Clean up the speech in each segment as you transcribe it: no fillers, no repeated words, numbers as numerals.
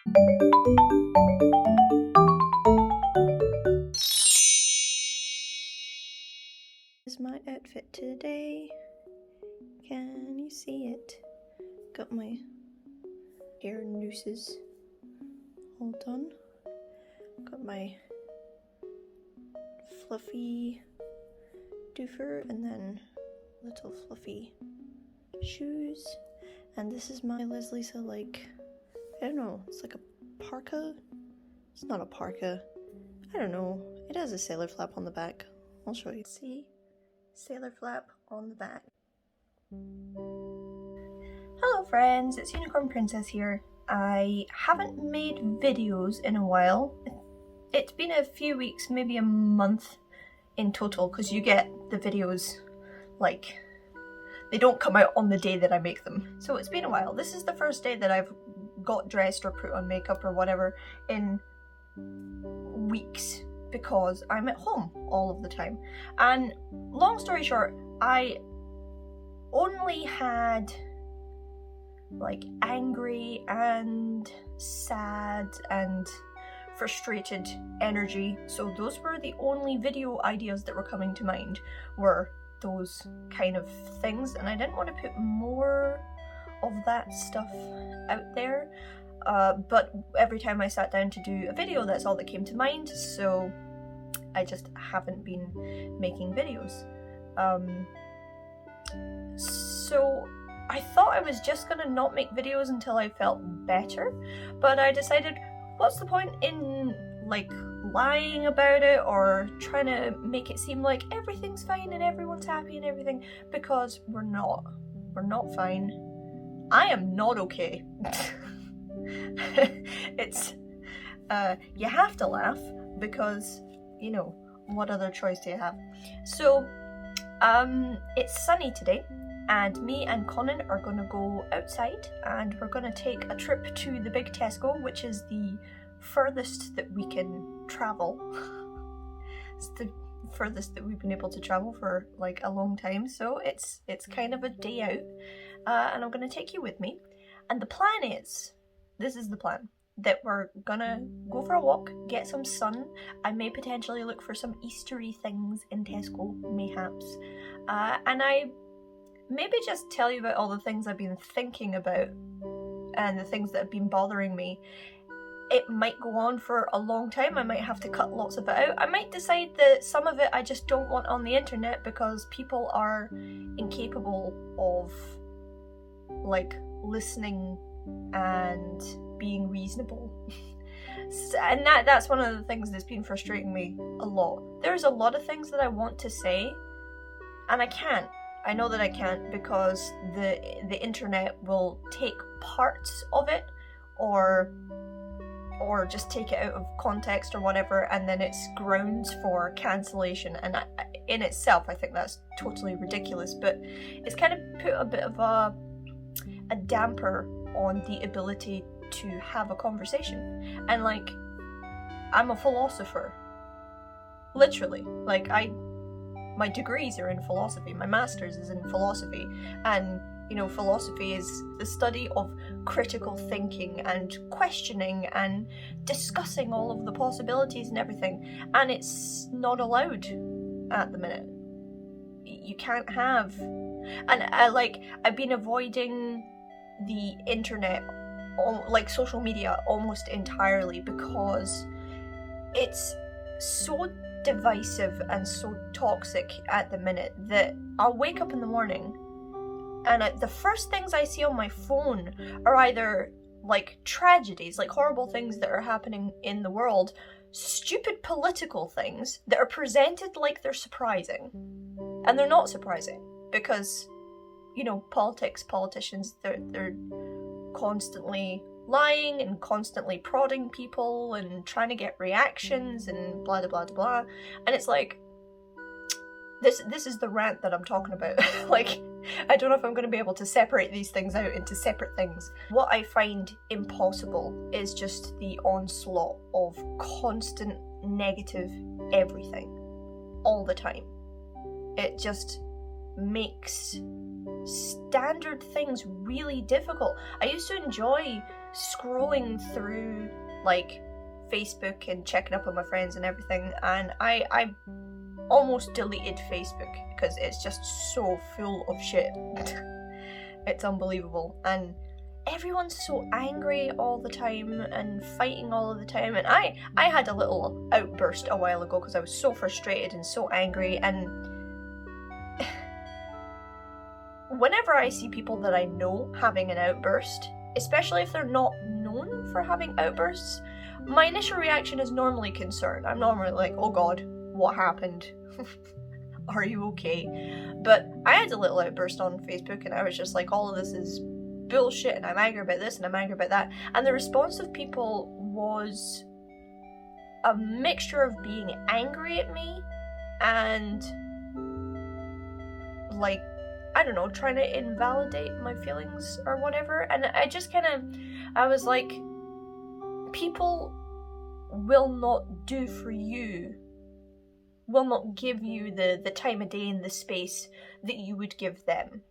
This is my outfit today. Can you see it? Got my hair nooses all done. Got my fluffy doofer and then little fluffy shoes. And this is my Leslie's like, I don't know, it's like a parka? It's not a parka. I don't know. It has a sailor flap on the back. I'll show you. See? Sailor flap on the back. Hello friends, it's Unicorn Princess here. I haven't made videos in a while. It's been a few weeks, maybe a month in total, because you get the videos like, they don't come out on the day that I make them. So it's been a while. This is the first day that I've got dressed or put on makeup or whatever in weeks, because I'm at home all of the time. And long story short, I only had like angry and sad and frustrated energy, so those were the only video ideas that were coming to mind, were those kind of things, and I didn't want to put more of that stuff out there. But every time I sat down to do a video, that's all that came to mind, so I just haven't been making videos. So I thought I was just gonna not make videos until I felt better, but I decided, what's the point in like lying about it or trying to make it seem like everything's fine and everyone's happy and everything, because we're not. We're not fine. I am not okay. It's you have to laugh because, you know, what other choice do you have? So it's sunny today, and me and Conan are gonna go outside and we're gonna take a trip to the big Tesco, which is the furthest that we can travel. It's the furthest that we've been able to travel for like a long time, so it's kind of a day out, and I'm gonna take you with me. And the plan is, this is the plan, that we're gonna go for a walk, get some sun. I may potentially look for some Eastery things in Tesco, mayhaps, and I maybe just tell you about all the things I've been thinking about and the things that have been bothering me. It might go on for a long time. I might have to cut lots of it out. I might decide that some of it I just don't want on the internet because people are incapable of like listening and being reasonable. And that's one of the things that's been frustrating me a lot. There's a lot of things that I want to say and I can't. I know that I can't because the internet will take parts of it or just take it out of context or whatever, and then it's grounds for cancellation, and in itself I think that's totally ridiculous, but it's kind of put a bit of a damper on the ability to have a conversation. And like, I'm a philosopher, literally, like my degrees are in philosophy, my master's is in philosophy, and you know, philosophy is the study of critical thinking and questioning and discussing all of the possibilities and everything, and it's not allowed at the minute. You can't have, and I've been avoiding the internet, like social media, almost entirely because it's so divisive and so toxic at the minute that I'll wake up in the morning and the first things I see on my phone are either like tragedies, like horrible things that are happening in the world, stupid political things that are presented like they're surprising. And they're not surprising because, you know, politicians, they're constantly lying and constantly prodding people and trying to get reactions and blah, blah, blah, blah. And it's like, this is the rant that I'm talking about. Like, I don't know if I'm going to be able to separate these things out into separate things. What I find impossible is just the onslaught of constant negative everything all the time. It just makes standard things really difficult. I used to enjoy scrolling through like Facebook and checking up on my friends and everything, and I almost deleted Facebook because it's just so full of shit. It's unbelievable, and everyone's so angry all the time and fighting all of the time, and I had a little outburst a while ago because I was so frustrated and so angry, and whenever I see people that I know having an outburst, especially if they're not known for having outbursts, my initial reaction is normally concern. I'm normally like, oh god, what happened? Are you okay? But I had a little outburst on Facebook, and I was just like, all of this is bullshit, and I'm angry about this and I'm angry about that. And the response of people was a mixture of being angry at me and like, I don't know, trying to invalidate my feelings or whatever. And I just I was like, people will not do for you, will not give you the time of day and the space that you would give them.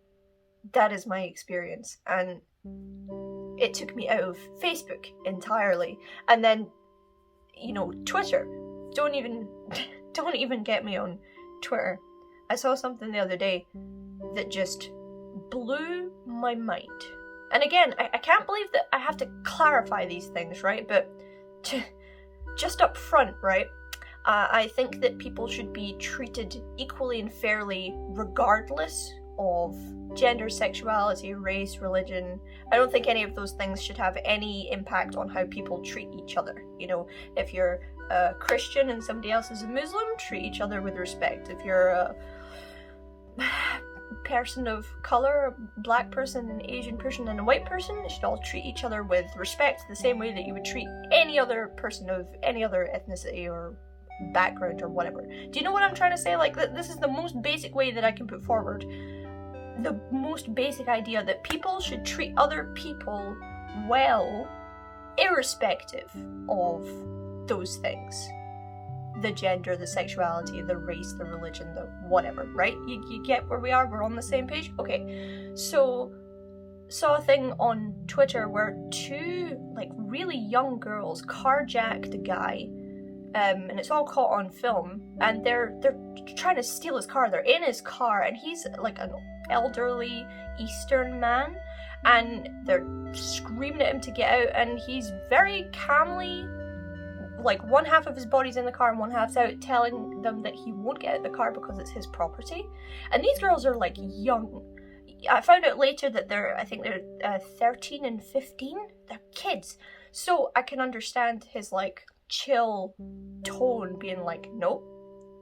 That is my experience, and it took me out of Facebook entirely. And then, you know, Twitter. Don't even get me on Twitter. I saw something the other day that just blew my mind. And again, I can't believe that I have to clarify these things, right? But just up front, right? I think that people should be treated equally and fairly regardless of gender, sexuality, race, religion. I don't think any of those things should have any impact on how people treat each other. You know, if you're a Christian and somebody else is a Muslim, treat each other with respect. If you're a person of color, a black person, an Asian person, and a white person, they should all treat each other with respect, the same way that you would treat any other person of any other ethnicity or background or whatever. Do you know what I'm trying to say? Like, this is the most basic way that I can put forward the most basic idea that people should treat other people well, irrespective of those things. The gender, the sexuality, the race, the religion, the whatever, right? You get where we are? We're on the same page? Okay. So, saw a thing on Twitter where two, like, really young girls carjacked a guy, and it's all caught on film, and they're trying to steal his car. They're in his car, and he's, like, an elderly Eastern man, and they're screaming at him to get out, and he's very calmly, like, one half of his body's in the car and one half's out, telling them that he won't get out of the car because it's his property. And these girls are, like, young. I found out later that I think they're 13 and 15. They're kids. So I can understand his, like, chill tone being like, nope,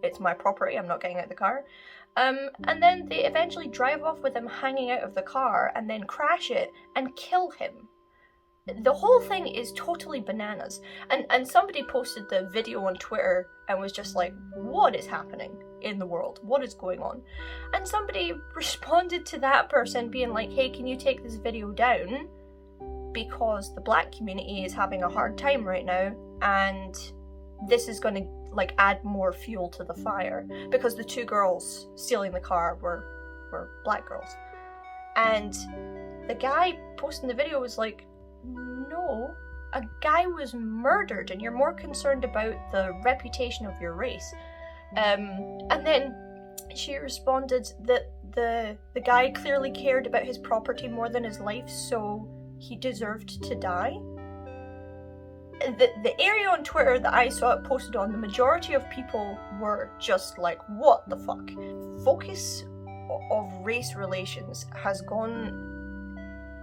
it's my property, I'm not getting out of the car. And then they eventually drive off with him hanging out of the car and then crash it and kill him. The whole thing is totally bananas. And somebody posted the video on Twitter and was just like, what is happening in the world? What is going on? And somebody responded to that person being like, hey, can you take this video down? Because the black community is having a hard time right now, and this is going to, like, add more fuel to the fire, because the two girls stealing the car were black girls. And the guy posting the video was like, no, a guy was murdered and you're more concerned about the reputation of your race. And then she responded that the guy clearly cared about his property more than his life, so he deserved to die. The area on Twitter that I saw it posted on, the majority of people were just like, what the fuck? Focus of race relations has gone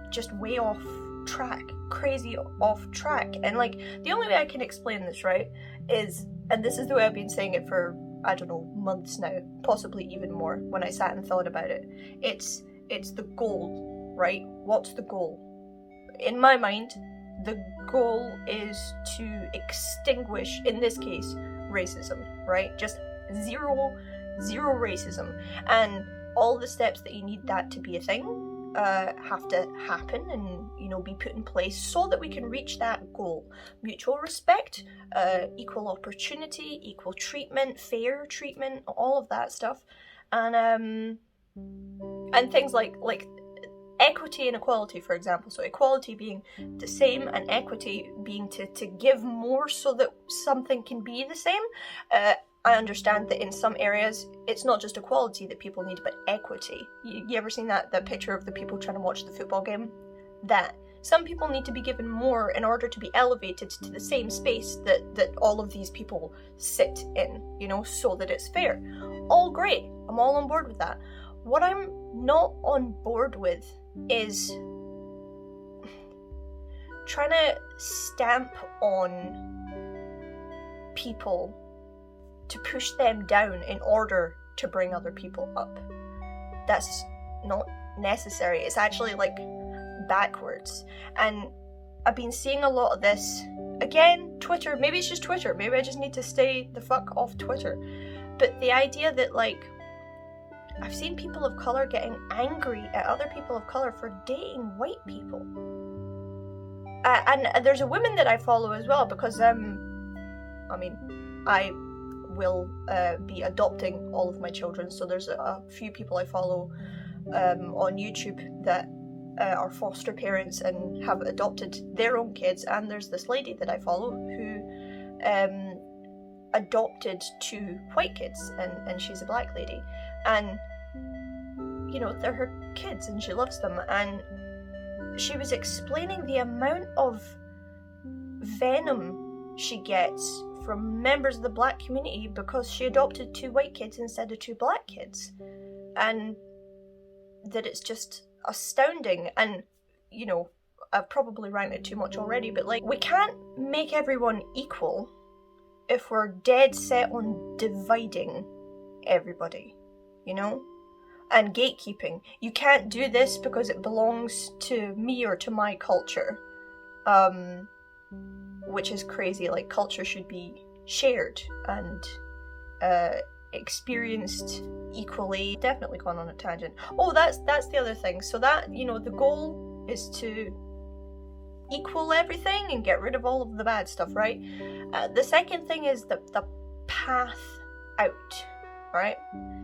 just way off track, crazy off track. And, like, the only way I can explain this, right, is, and this is the way I've been saying it for, I don't know, months now, possibly even more, when I sat and thought about it. It's the goal, right? What's the goal? In my mind, the goal is to extinguish, in this case, racism, right? Just zero racism. And all the steps that you need that to be a thing have to happen and, you know, be put in place so that we can reach that goal. Mutual respect, equal opportunity, equal treatment, fair treatment, all of that stuff. And things like equity and equality, for example. So equality being the same and equity being to give more so that something can be the same. I understand that in some areas it's not just equality that people need, but equity. You ever seen that picture of the people trying to watch the football game? That. Some people need to be given more in order to be elevated to the same space that all of these people sit in, you know, so that it's fair. All great. I'm all on board with that. What I'm not on board with is trying to stamp on people to push them down in order to bring other people up. That's not necessary. It's actually like backwards. And I've been seeing a lot of this. Again, Twitter, maybe it's just Twitter. Maybe I just need to stay the fuck off Twitter. But the idea that, like, I've seen people of colour getting angry at other people of colour for dating white people. And there's a woman that I follow as well because, I will be adopting all of my children. So there's a few people I follow on YouTube that are foster parents and have adopted their own kids. And there's this lady that I follow who adopted 2 white kids, and she's a black lady. And, you know, they're her kids and she loves them. And she was explaining the amount of venom she gets from members of the black community because she adopted 2 white kids instead of 2 black kids. And that it's just astounding. And, you know, I've probably ranted too much already, but, like, we can't make everyone equal if we're dead set on dividing everybody, you know? And gatekeeping. You can't do this because it belongs to me or to my culture. Which is crazy. Like, culture should be shared and experienced equally. Definitely gone on a tangent. Oh, that's the other thing. So that, you know, the goal is to equal everything and get rid of all of the bad stuff, right? The second thing is the path out, right?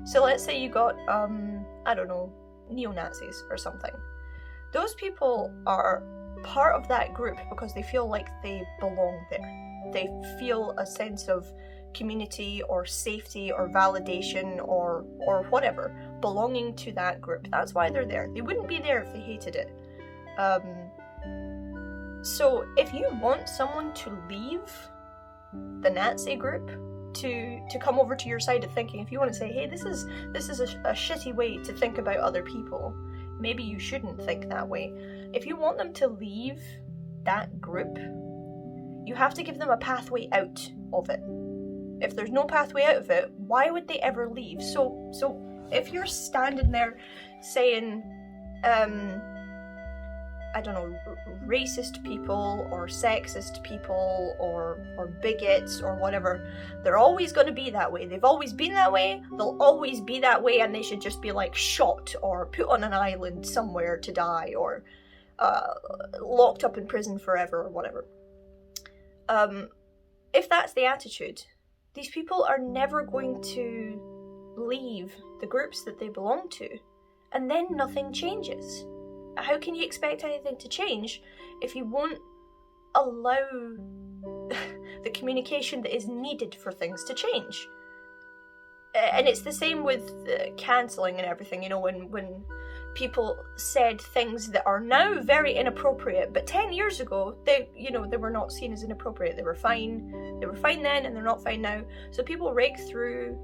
So let's say you got, I don't know, neo-Nazis or something. Those people are part of that group because they feel like they belong there. They feel a sense of community or safety or validation or whatever, belonging to that group. That's why they're there. They wouldn't be there if they hated it. So if you want someone to leave the Nazi group to come over to your side of thinking, if you want to say, hey, this is a shitty way to think about other people, maybe you shouldn't think that way. If you want them to leave that group, you have to give them a pathway out of it. If there's no pathway out of it, why would they ever leave? So if you're standing there saying, I don't know, racist people or sexist people or bigots or whatever, they're always going to be that way. They've always been that way, they'll always be that way, and they should just be, like, shot or put on an island somewhere to die or locked up in prison forever or whatever. If that's the attitude, these people are never going to leave the groups that they belong to, and then nothing changes. How can you expect anything to change if you won't allow the communication that is needed for things to change? And it's the same with cancelling and everything, you know, when people said things that are now very inappropriate, but 10 years ago, they were not seen as inappropriate. They were fine then and they're not fine now. So people rake through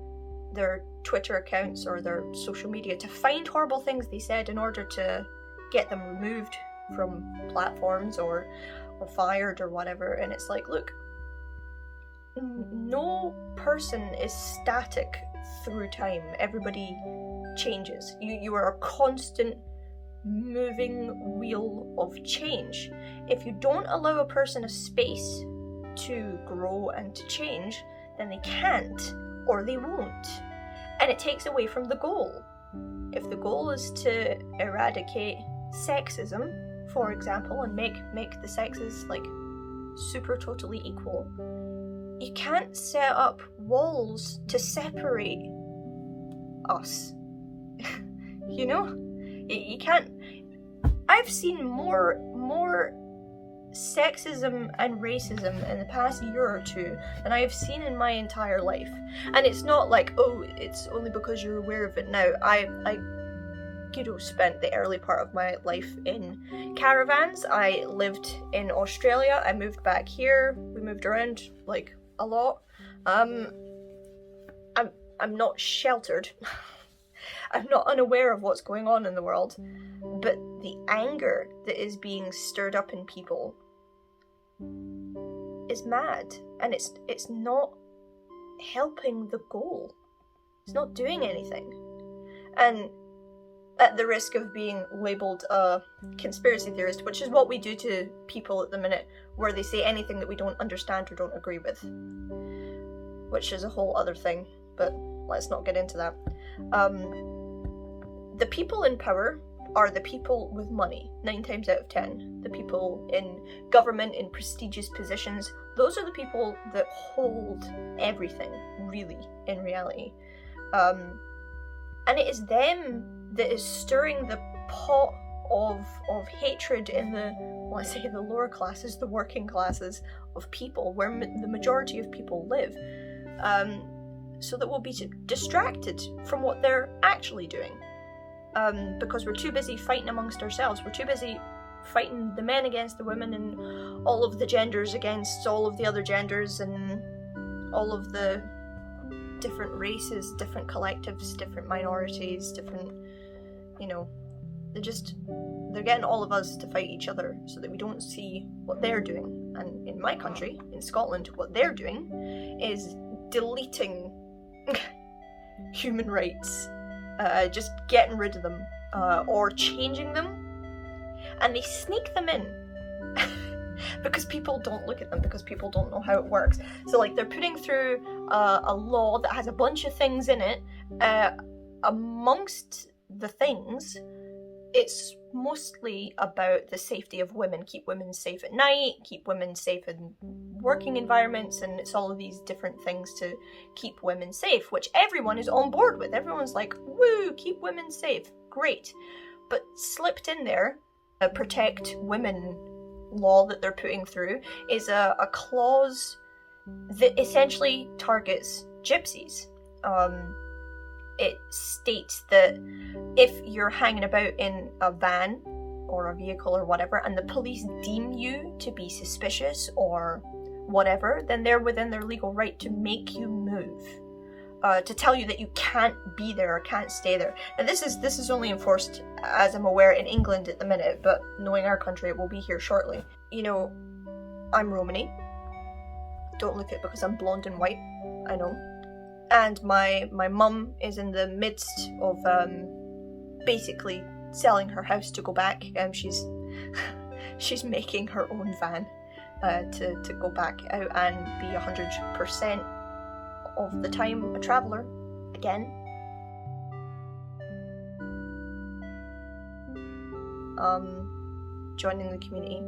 their Twitter accounts or their social media to find horrible things they said in order to get them removed from platforms or fired or whatever. And it's like, look, no person is static through time. Everybody changes. You are a constant moving wheel of change. If you don't allow a person a space to grow and to change, then they can't or they won't. And it takes away from the goal. If the goal is to eradicate sexism, for example, and make the sexes, like, super totally equal, you can't set up walls to separate us. You know? You can't I've seen more sexism and racism in the past year or two than I have seen in my entire life. And it's not like, oh, it's only because you're aware of it now. I spent the early part of my life in caravans. I lived in Australia. I moved back here. We moved around like a lot. I'm not sheltered. I'm not unaware of what's going on in the world, but the anger that is being stirred up in people is mad, and it's not helping the goal. It's not doing anything. And at the risk of being labelled a conspiracy theorist, which is what we do to people at the minute, where they say anything that we don't understand or don't agree with, which is a whole other thing, but let's not get into that. The people in power are the people with money, 9 times out of 10. The people in government, in prestigious positions, those are the people that hold everything, really, in reality. And it is them that is stirring the pot of hatred in the lower classes, the working classes of people, where the majority of people live, so that we'll be distracted from what they're actually doing. Because we're too busy fighting amongst ourselves. We're too busy fighting the men against the women, and all of the genders against all of the other genders, and all of the different races, different collectives, different minorities, different, they're getting all of us to fight each other so that we don't see what they're doing. And in my country, in Scotland, what they're doing is deleting human rights, just getting rid of them, or changing them, and they sneak them in because people don't look at them, because people don't know how it works. So like, they're putting through a law that has a bunch of things in it. Amongst the things, it's mostly about the safety of women. Keep women safe at night, keep women safe in working environments, and it's all of these different things to keep women safe, which everyone is on board with. Everyone's like, woo, keep women safe, great. But slipped in there, a protect women law that they're putting through is a clause that essentially targets gypsies. It states that if you're hanging about in a van or a vehicle or whatever, and the police deem you to be suspicious or whatever, then they're within their legal right to make you move, to tell you that you can't be there or can't stay there. Now this is only enforced, as I'm aware, in England at the minute, but knowing our country, it will be here shortly. I'm Romany. Don't look at it because I'm blonde and white, I know. And my mum is in the midst of basically selling her house to go back. She's making her own van to go back out and be 100% of the time a traveller again. Joining the community.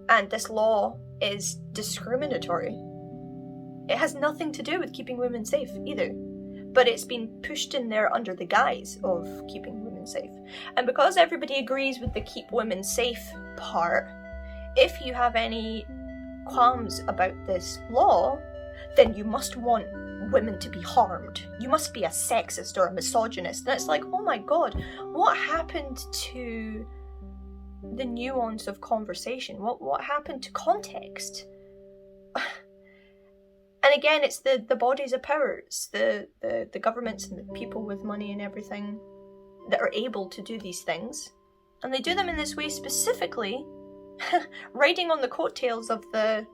And this law is discriminatory. It has nothing to do with keeping women safe either, but it's been pushed in there under the guise of keeping women safe. And because everybody agrees with the keep women safe part, if you have any qualms about this law, then you must want women to be harmed. You must be a sexist or a misogynist. And it's like, oh my god, what happened to the nuance of conversation? What happened to context? And again, it's the bodies of power, it's the governments and the people with money and everything that are able to do these things. And they do them in this way specifically, riding on the coattails of the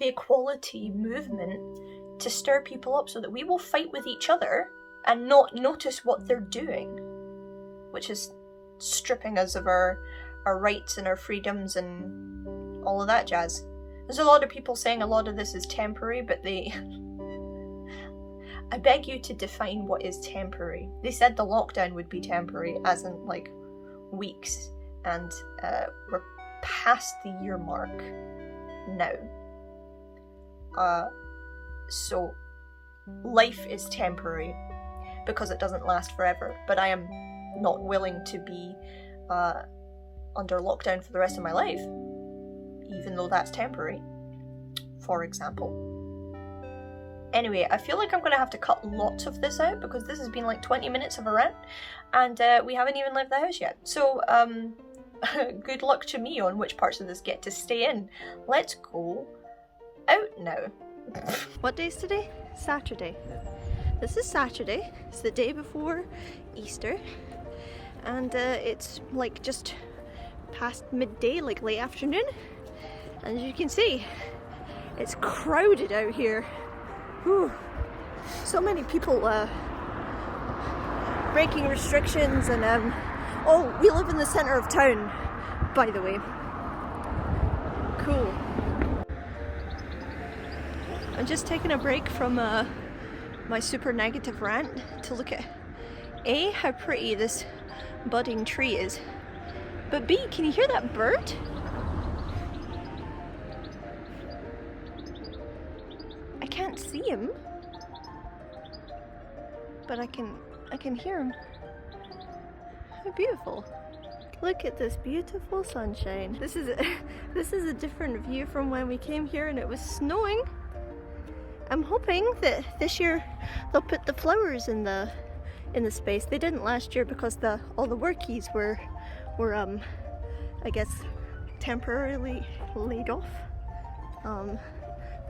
equality movement, to stir people up so that we will fight with each other and not notice what they're doing, which is stripping us of our rights and our freedoms and all of that jazz. There's a lot of people saying a lot of this is temporary, but I beg you to define what is temporary. They said the lockdown would be temporary, as in like weeks, and we're past the year mark now. So life is temporary because it doesn't last forever, but I am not willing to be under lockdown for the rest of my life, even though that's temporary, for example. Anyway, I feel like I'm gonna have to cut lots of this out because this has been like 20 minutes of a rant, and we haven't even left the house yet. So, good luck to me on which parts of this get to stay in. Let's go out now. What day is today? Saturday. This is Saturday. It's the day before Easter, and it's like just past midday, like late afternoon. And as you can see, it's crowded out here. Whew. So many people breaking restrictions, and oh, we live in the centre of town, by the way. Cool. I'm just taking a break from my super negative rant to look at A, how pretty this budding tree is, but B, can you hear that bird? I can't see him, but I can hear him. How beautiful. Look at this beautiful sunshine. This is a different view from when we came here and it was snowing. I'm hoping that this year they'll put the flowers in the space. They didn't last year because all the workies were I guess temporarily laid off.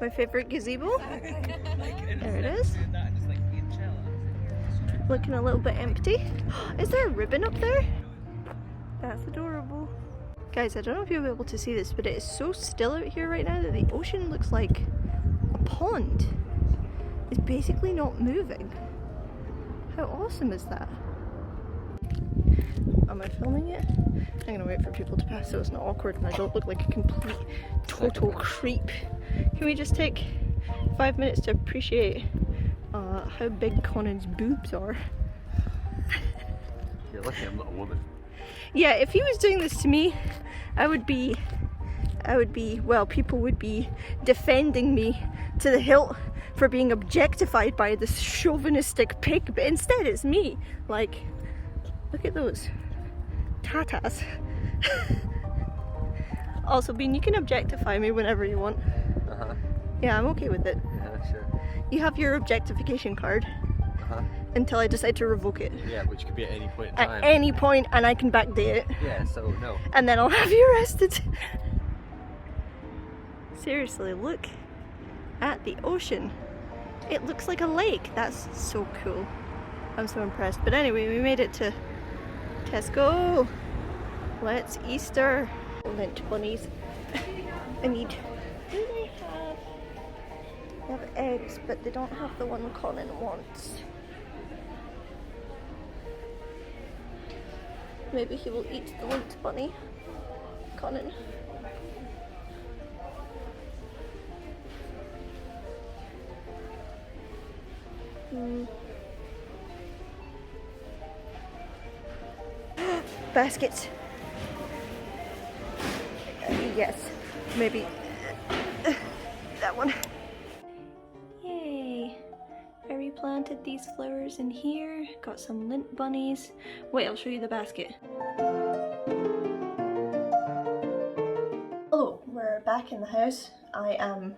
My favorite gazebo. There it is. Looking a little bit empty. Is there a ribbon up there? That's adorable. Guys, I don't know if you'll be able to see this, but it is so still out here right now that the ocean looks like a pond. It's basically not moving. How awesome is that? Am I filming it? I'm gonna wait for people to pass so it's not awkward and I don't look like a complete total creep. Can we just take 5 minutes to appreciate how big Conan's boobs are? You're lucky I'm not a woman. Yeah, if he was doing this to me, I would be, well, people would be defending me to the hilt for being objectified by this chauvinistic pig, but instead it's me. Like, look at those tatas. Also, Bean, you can objectify me whenever you want. Yeah, I'm okay with it. Yeah, sure. You have your objectification card until I decide to revoke it. Yeah, which could be at any point in time. At any point, and I can backdate it. Yeah, so no. And then I'll have you arrested. Seriously, look at the ocean. It looks like a lake. That's so cool. I'm so impressed. But anyway, we made it to Tesco. Let's Easter. Lint bunnies. I need... Do they have... They have eggs, but they don't have the one Colin wants. Maybe he will eat the lint bunny. Conan. Baskets. Yes, maybe that one. Yay! I replanted these flowers in here. Got some lint bunnies. Wait, I'll show you the basket. Hello, we're back in the house. I am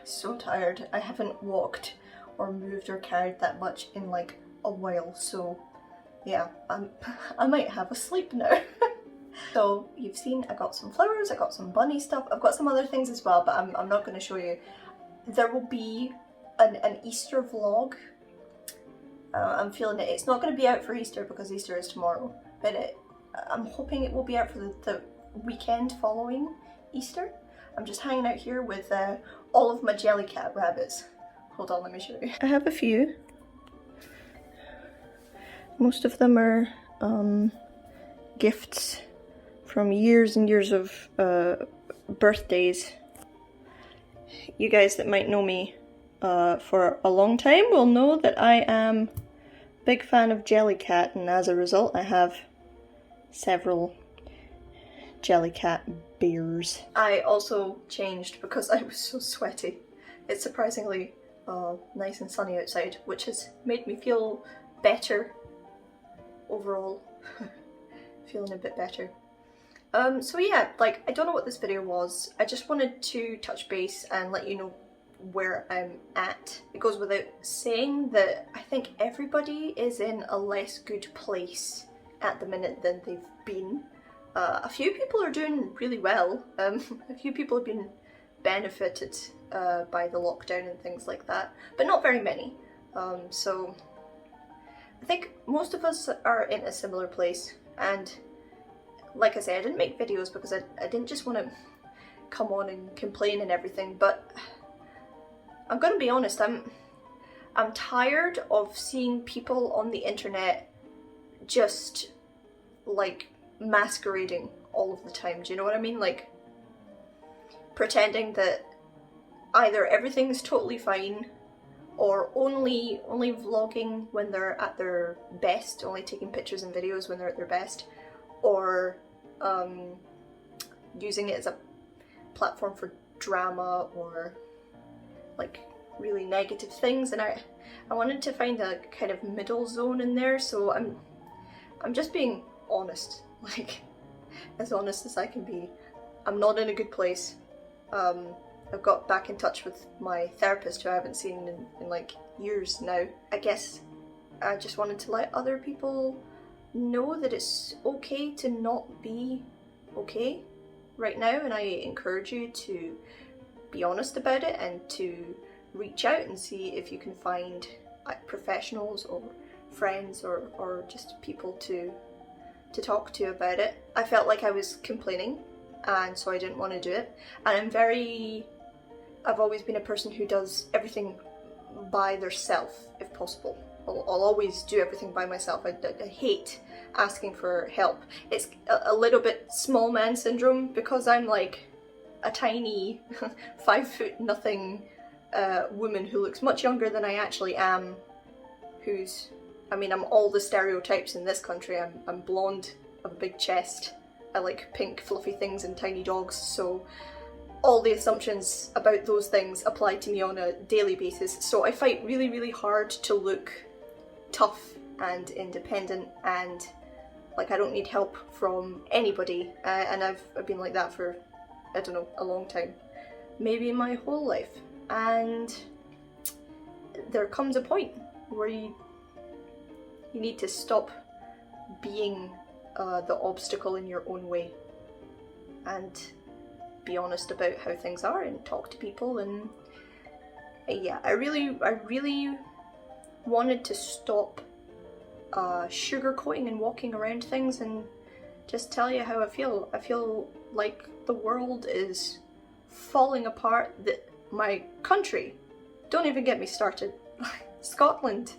so tired. I haven't walked or moved or carried that much in like a while, so yeah, I might have a sleep now. So you've seen I got some flowers, I got some bunny stuff, I've got some other things as well, but I'm not going to show you. There will be an Easter vlog. I'm feeling it. It's not going to be out for Easter because Easter is tomorrow, but I'm hoping it will be out for the weekend following Easter. I'm just hanging out here with all of my Jellycat rabbits. Hold on, let me show you. I have a few. Most of them are gifts from years and years of birthdays. You guys that might know me for a long time will know that I am a big fan of Jellycat, and as a result I have several Jellycat bears. I also changed because I was so sweaty. It's surprisingly nice and sunny outside, which has made me feel better overall. Feeling a bit better. So yeah, like, I don't know what this video was. I just wanted to touch base and let you know where I'm at. It goes without saying that I think everybody is in a less good place at the minute than they've been. A few people are doing really well. A few people have been benefited by the lockdown and things like that, but not very many. So I think most of us are in a similar place, and like I say, I didn't make videos because I didn't just want to come on and complain and everything, but I'm gonna be honest, I'm tired of seeing people on the internet just like masquerading all of the time. Do you know what I mean? Like pretending that either everything's totally fine, or only vlogging when they're at their best, only taking pictures and videos when they're at their best, or using it as a platform for drama or like really negative things. And I wanted to find a kind of middle zone in there, so I'm just being honest, like as honest as I can be. I'm not in a good place. I've got back in touch with my therapist, who I haven't seen in like years now. I guess I just wanted to let other people know that it's okay to not be okay right now, and I encourage you to be honest about it and to reach out and see if you can find professionals or friends or just people to talk to about it. I felt like I was complaining, and so I didn't want to do it. And I've always been a person who does everything by theirself if possible. I'll always do everything by myself. I hate asking for help. It's a little bit small man syndrome because I'm like a tiny 5 foot nothing woman who looks much younger than I actually am, I'm all the stereotypes in this country. I'm blonde, I have a big chest, I like pink fluffy things and tiny dogs, so all the assumptions about those things apply to me on a daily basis. So I fight really, really hard to look tough and independent and like I don't need help from anybody, and I've been like that for, I don't know, a long time, maybe my whole life. And there comes a point where you need to stop being the obstacle in your own way and be honest about how things are and talk to people. And yeah, I really wanted to stop sugarcoating and walking around things and just tell you how I feel. I feel like the world is falling apart. That my country, don't even get me started. Scotland,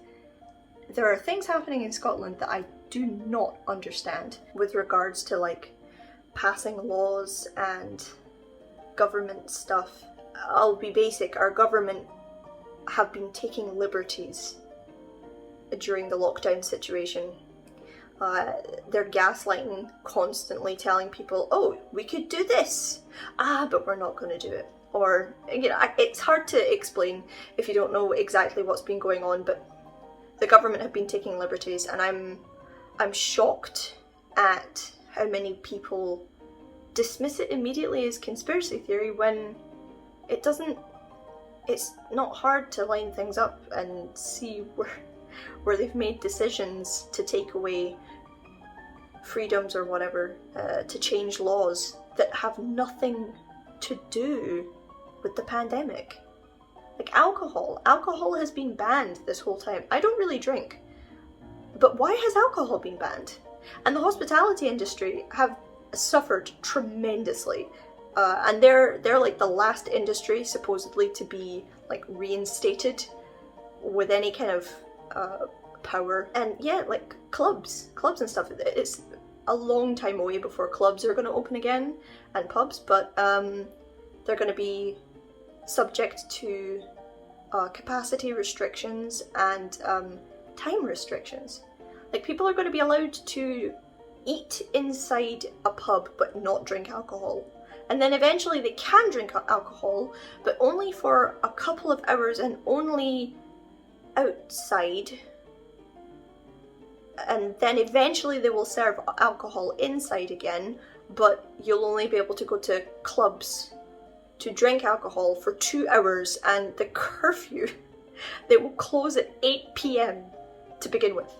there are things happening in Scotland that I do not understand with regards to like passing laws and government stuff. I'll be basic, our government have been taking liberties during the lockdown situation. They're gaslighting, constantly telling people, oh, we could do this, but we're not going to do it. Or, you know, it's hard to explain if you don't know exactly what's been going on, but the government have been taking liberties, and I'm shocked at how many people dismiss it immediately as conspiracy theory when it doesn't. It's not hard to line things up and see where they've made decisions to take away freedoms or whatever, to change laws that have nothing to do with the pandemic. Like alcohol has been banned this whole time. I don't really drink, but why has alcohol been banned? And the hospitality industry have suffered tremendously, and they're like the last industry supposedly to be like reinstated with any kind of power. And yeah, like clubs and stuff, it's a long time away before clubs are going to open again and pubs, but they're going to be subject to capacity restrictions and time restrictions. Like people are going to be allowed to eat inside a pub but not drink alcohol, and then eventually they can drink alcohol but only for a couple of hours and only outside, and then eventually they will serve alcohol inside again but you'll only be able to go to clubs to drink alcohol for 2 hours, and the curfew, they will close at 8 p.m. to begin with.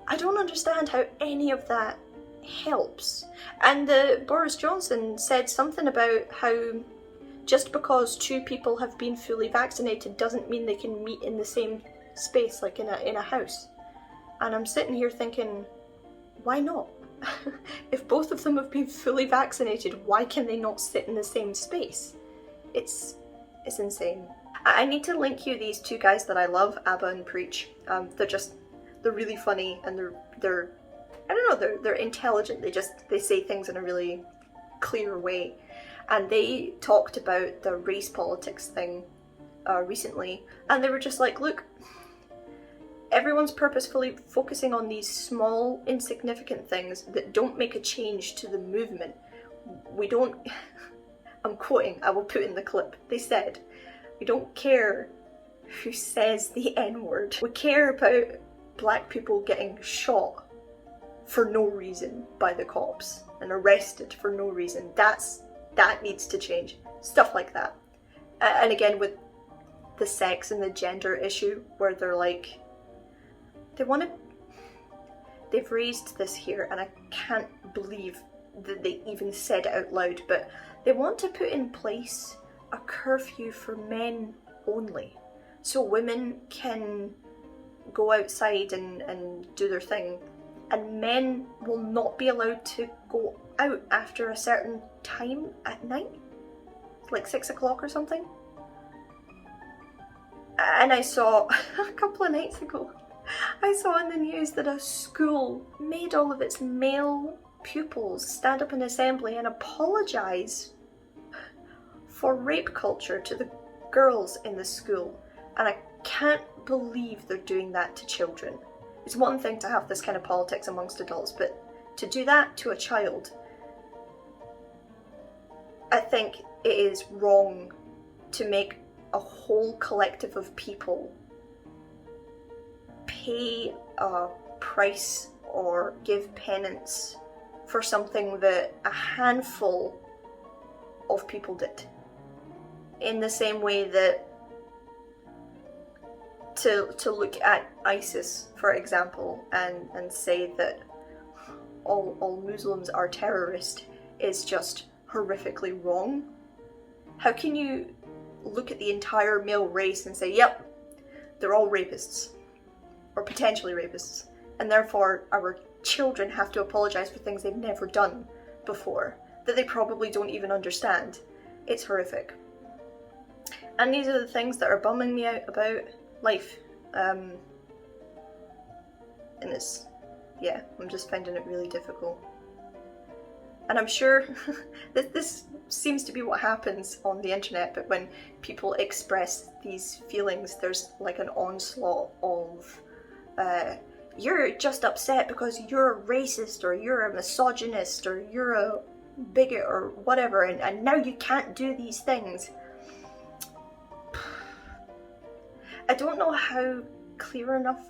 I don't understand how any of that helps. And Boris Johnson said something about how just because 2 people have been fully vaccinated doesn't mean they can meet in the same space, like in a house. And I'm sitting here thinking, why not? If both of them have been fully vaccinated, why can they not sit in the same space? It's insane. I need to link you these 2 guys that I love, Abba and Preach. They're really funny, and they're I don't know, they're intelligent. They say things in a really clear way. And they talked about the race politics thing recently, and they were just like, look, everyone's purposefully focusing on these small, insignificant things that don't make a change to the movement. We don't, I'm quoting, I will put in the clip, they said, we don't care who says the N-word. We care about black people getting shot for no reason by the cops and arrested for no reason. That needs to change. Stuff like that. And again, with the sex and the gender issue, where they're like, they've raised this here, and I can't believe that they even said it out loud, but they want to put in place a curfew for men only, so women can go outside and do their thing, and men will not be allowed to go out after a certain time at night, like 6 o'clock or something. And I saw a couple of nights ago, I saw in the news that a school made all of its male pupils stand up in assembly and apologise for rape culture to the girls in the school. And I can't believe they're doing that to children. It's one thing to have this kind of politics amongst adults, but to do that to a child, I think it is wrong to make a whole collective of people pay a price or give penance for something that a handful of people did. In the same way that to look at ISIS, for example, and say that all Muslims are terrorists is just horrifically wrong. How can you look at the entire male race and say, yep, they're all rapists, or potentially rapists, and therefore our children have to apologise for things they've never done before, that they probably don't even understand? It's horrific. And these are the things that are bumming me out about life. And it's, yeah, I'm just finding it really difficult. And I'm sure that this seems to be what happens on the internet, but when people express these feelings, there's like an onslaught of, you're just upset because you're a racist, or you're a misogynist, or you're a bigot, or whatever, and now you can't do these things. I don't know how clear enough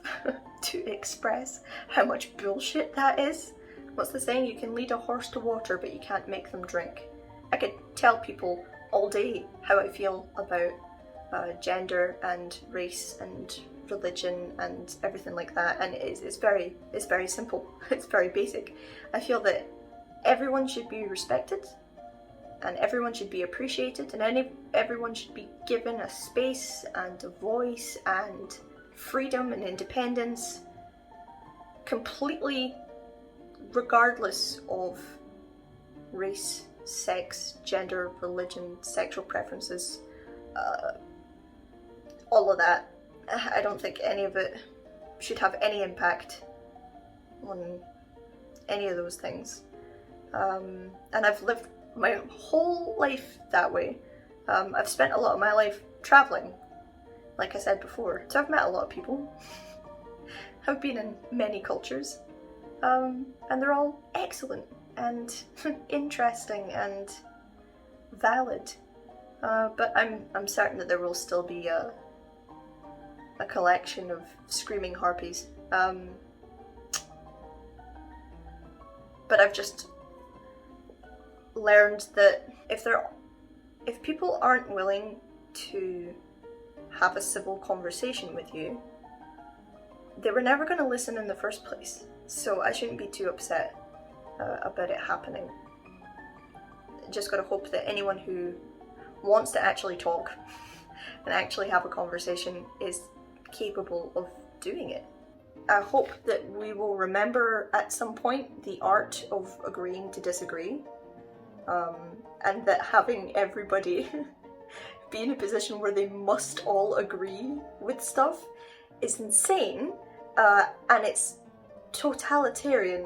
to express how much bullshit that is. What's the saying? You can lead a horse to water, but you can't make them drink. I could tell people all day how I feel about gender and race and religion and everything like that, and it's very simple. It's very basic. I feel that everyone should be respected, and everyone should be appreciated, and everyone should be given a space and a voice and freedom and independence, completely regardless of race, sex, gender, religion, sexual preferences, all of that. I don't think any of it should have any impact on any of those things. And I've lived my whole life that way. I've spent a lot of my life travelling, like I said before, so I've met a lot of people. I've been in many cultures, and they're all excellent and interesting and valid. But I'm certain that there will still be a collection of screaming harpies. But learned that if people aren't willing to have a civil conversation with you, they were never going to listen in the first place. So I shouldn't be too upset about it happening. Just got to hope that anyone who wants to actually talk and actually have a conversation is capable of doing it. I hope that we will remember at some point the art of agreeing to disagree, and that having everybody be in a position where they must all agree with stuff is insane, and it's totalitarian,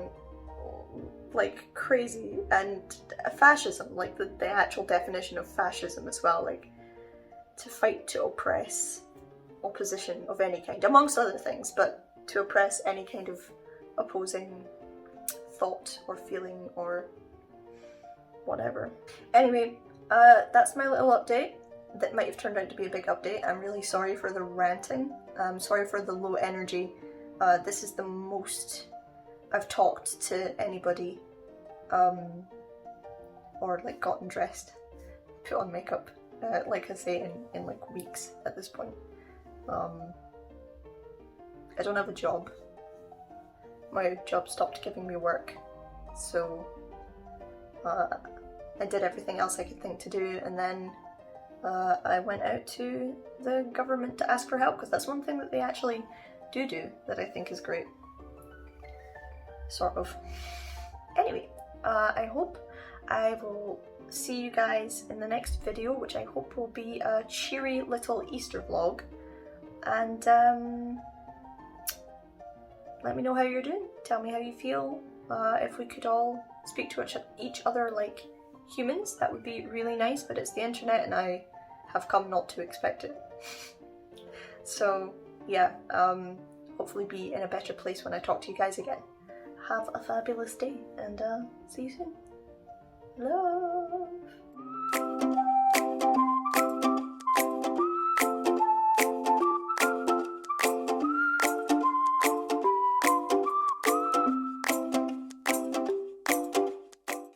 like crazy, and fascism, like the actual definition of fascism as well, like to fight to oppress opposition of any kind, amongst other things, but to oppress any kind of opposing thought or feeling or whatever. Anyway, that's my little update. That might have turned out to be a big update. I'm really sorry for the ranting. I'm sorry for the low energy. This is the most I've talked to anybody, or like gotten dressed, put on makeup, like I say, in like weeks at this point. I don't have a job. My job stopped giving me work, so I did everything else I could think to do, and then I went out to the government to ask for help, because that's one thing that they actually do that I think is great. Sort of. Anyway, I hope I will see you guys in the next video, which I hope will be a cheery little Easter vlog. And let me know how you're doing. Tell me how you feel. If we could all speak to each other like humans, that would be really nice, but it's the internet and I have come not to expect it. So yeah, hopefully be in a better place when I talk to you guys again. Have a fabulous day, and see you soon. Love.